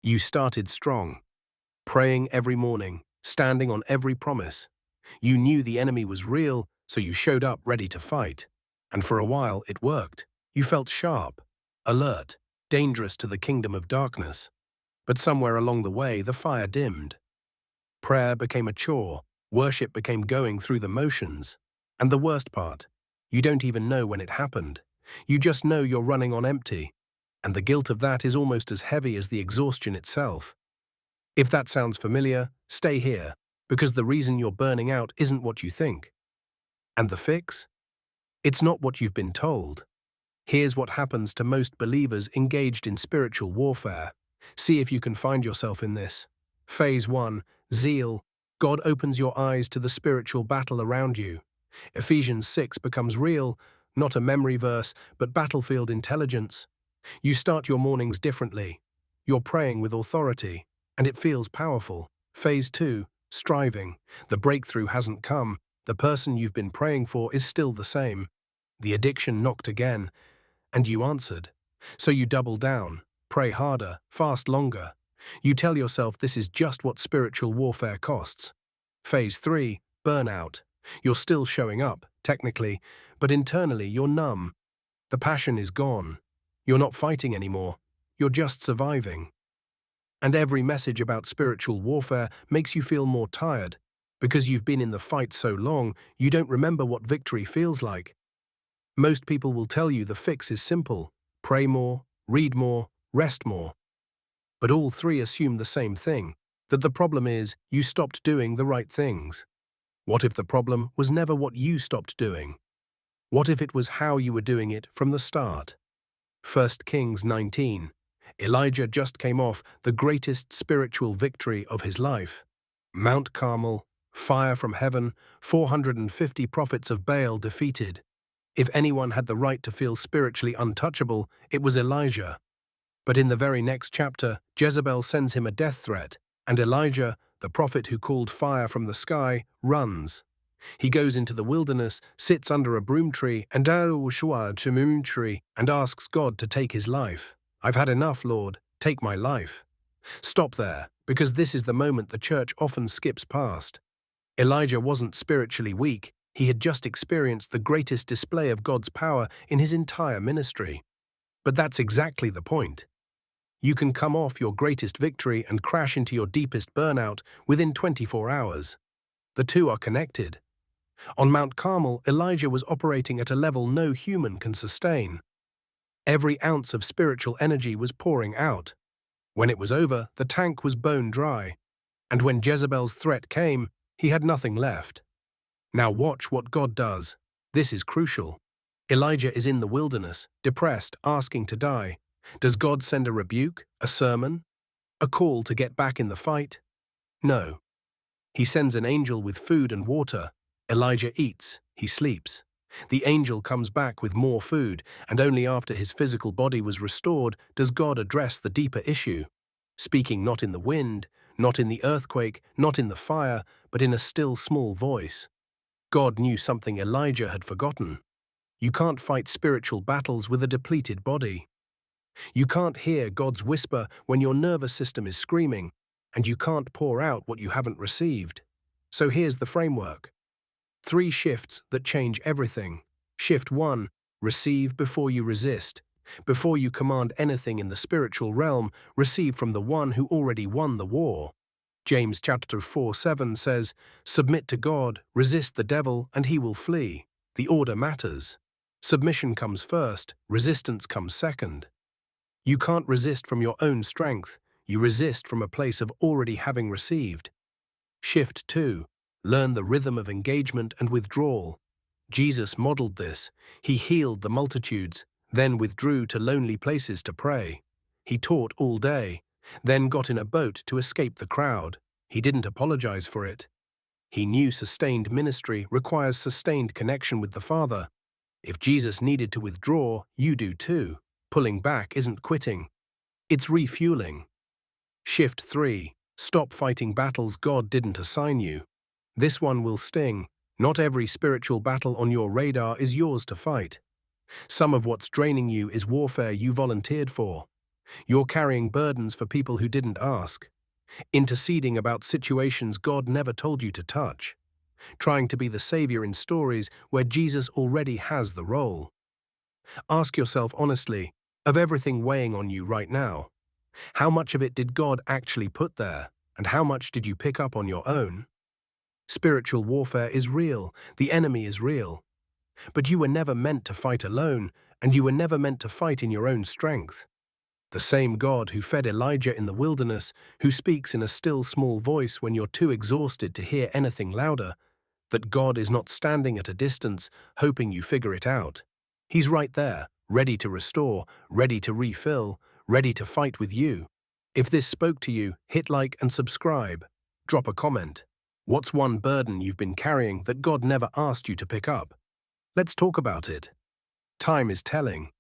You started strong, praying every morning, standing on every promise. You knew the enemy was real, so you showed up ready to fight. And for a while, it worked. You felt sharp, alert, dangerous to the kingdom of darkness. But somewhere along the way, the fire dimmed. Prayer became a chore, worship became going through the motions. And the worst part, you don't even know when it happened. You just know you're running on empty. And the guilt of that is almost as heavy as the exhaustion itself. If that sounds familiar, stay here, because the reason you're burning out isn't what you think. And the fix? It's not what you've been told. Here's what happens to most believers engaged in spiritual warfare. See if you can find yourself in this. Phase 1. Zeal. God opens your eyes to the spiritual battle around you. Ephesians 6 becomes real, not a memory verse, but battlefield intelligence. You start your mornings differently. You're praying with authority, and it feels powerful. Phase 2. Striving. The breakthrough hasn't come. The person you've been praying for is still the same. The addiction knocked again, and you answered. So you double down, pray harder, fast longer. You tell yourself this is just what spiritual warfare costs. Phase 3. Burnout. You're still showing up, technically, but internally you're numb. The passion is gone. You're not fighting anymore. You're just surviving. And every message about spiritual warfare makes you feel more tired. Because you've been in the fight so long, you don't remember what victory feels like. Most people will tell you the fix is simple. Pray more, read more, rest more. But all three assume the same thing, that the problem is you stopped doing the right things. What if the problem was never what you stopped doing? What if it was how you were doing it from the start? 1 Kings 19. Elijah just came off the greatest spiritual victory of his life. Mount Carmel, fire from heaven, 450 prophets of Baal defeated. If anyone had the right to feel spiritually untouchable, it was Elijah. But in the very next chapter, Jezebel sends him a death threat, and Elijah, the prophet who called fire from the sky, runs. He goes into the wilderness, sits under a broom tree, and asks God to take his life. I've had enough, Lord, take my life. Stop there, because this is the moment the church often skips past. Elijah wasn't spiritually weak. He had just experienced the greatest display of God's power in his entire ministry. But that's exactly the point. You can come off your greatest victory and crash into your deepest burnout within 24 hours. The two are connected. On Mount Carmel, Elijah was operating at a level no human can sustain. Every ounce of spiritual energy was pouring out. When it was over, the tank was bone dry. And when Jezebel's threat came, he had nothing left. Now watch what God does. This is crucial. Elijah is in the wilderness, depressed, asking to die. Does God send a rebuke, a sermon, a call to get back in the fight? No. He sends an angel with food and water. Elijah eats, he sleeps. The angel comes back with more food, and only after his physical body was restored does God address the deeper issue, speaking not in the wind, not in the earthquake, not in the fire, but in a still small voice. God knew something Elijah had forgotten. You can't fight spiritual battles with a depleted body. You can't hear God's whisper when your nervous system is screaming, and you can't pour out what you haven't received. So here's the framework. 3 shifts that change everything. Shift 1. Receive before you resist. Before you command anything in the spiritual realm, receive from the one who already won the war. James chapter 4:7 says, "Submit to God, resist the devil, and he will flee." The order matters. Submission comes first, resistance comes second. You can't resist from your own strength. You resist from a place of already having received. Shift 2. Learn the rhythm of engagement and withdrawal. Jesus modeled this. He healed the multitudes, then withdrew to lonely places to pray. He taught all day, then got in a boat to escape the crowd. He didn't apologize for it. He knew sustained ministry requires sustained connection with the Father. If Jesus needed to withdraw, you do too. Pulling back isn't quitting. It's refueling. Shift 3. Stop fighting battles God didn't assign you. This one will sting. Not every spiritual battle on your radar is yours to fight. Some of what's draining you is warfare you volunteered for. You're carrying burdens for people who didn't ask, interceding about situations God never told you to touch, trying to be the savior in stories where Jesus already has the role. Ask yourself honestly, of everything weighing on you right now, how much of it did God actually put there, and how much did you pick up on your own? Spiritual warfare is real, the enemy is real. But you were never meant to fight alone, and you were never meant to fight in your own strength. The same God who fed Elijah in the wilderness, who speaks in a still small voice when you're too exhausted to hear anything louder, that God is not standing at a distance, hoping you figure it out. He's right there, ready to restore, ready to refill, ready to fight with you. If this spoke to you, hit like and subscribe. Drop a comment. What's one burden you've been carrying that God never asked you to pick up? Let's talk about it. Time is telling.